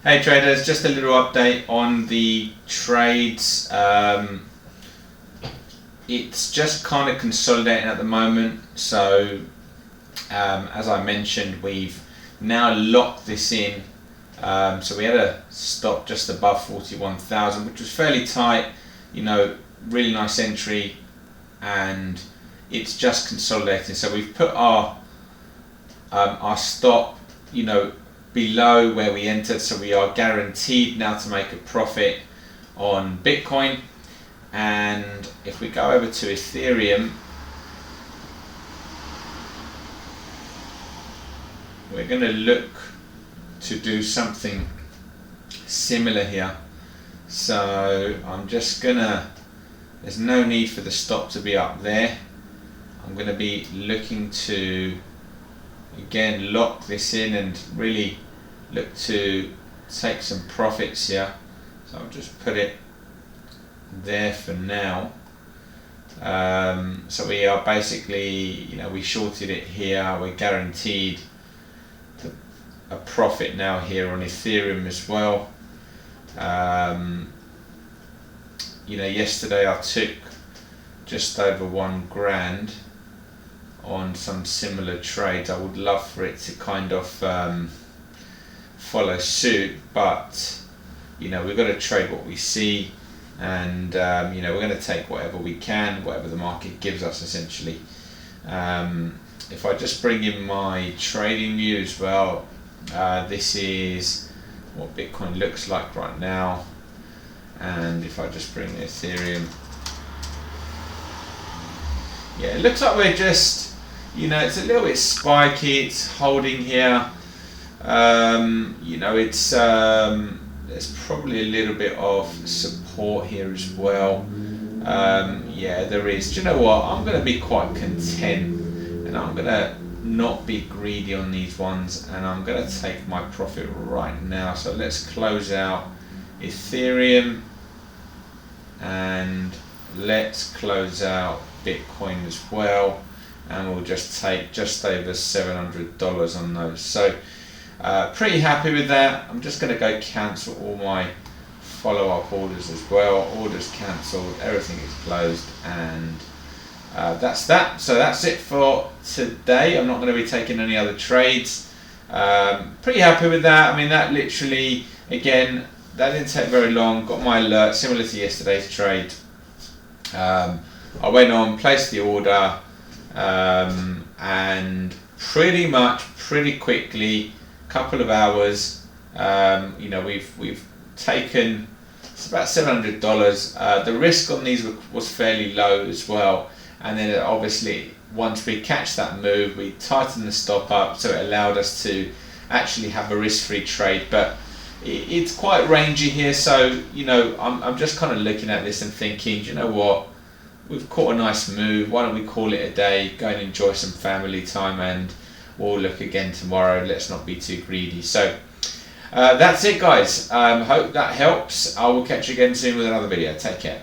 Hey traders, just a little update on the trades. It's just kind of consolidating at the moment. So as I mentioned, we've now locked this in. So we had a stop just above 41,000, which was fairly tight, really nice entry, and it's just consolidating. So we've put our stop, below where we entered, so we are guaranteed now to make a profit on Bitcoin. And if we go over to Ethereum, we're going to look to do something similar here. So I'm just gonna, there's no need for the stop to be up there. I'm going to be looking to again lock this in and really look to take some profits here. So I'll just put it there for now. So we are basically, we shorted it here, we're guaranteed a profit now here on Ethereum as well. Yesterday I took just over $1,000 on some similar trades. I would love for it to kind of follow suit, but we've got to trade what we see, and we're going to take whatever we can, whatever the market gives us essentially. If I just bring in my trading view as well, this is what Bitcoin looks like right now, and if I just bring Ethereum, it looks like we're just, it's a little bit spiky, it's holding here. There's probably a little bit of support here as well. There is. Do you know what? I'm going to be quite content, and I'm going to not be greedy on these ones, and I'm going to take my profit right now. So let's close out Ethereum, and let's close out Bitcoin as well, and we'll just take just over $700 on those. So pretty happy with that. I'm just going to go cancel all my follow-up orders as well. Orders cancelled, everything is closed, and that's that. So that's it for today. I'm not going to be taking any other trades. Pretty happy with that. I mean, that literally, again, that didn't take very long. Got my alert, similar to yesterday's trade. I went on, placed the order, and pretty quickly, couple of hours, we've taken, it's about $700. The risk on these was fairly low as well, and then obviously once we catch that move, we tighten the stop up, so it allowed us to actually have a risk-free trade. But it's quite rangy here, so I'm just kind of looking at this and thinking, you know what, we've caught a nice move, why don't we call it a day, go and enjoy some family time, and we'll look again tomorrow. Let's not be too greedy. So that's it, guys. Hope that helps. I will catch you again soon with another video. Take care.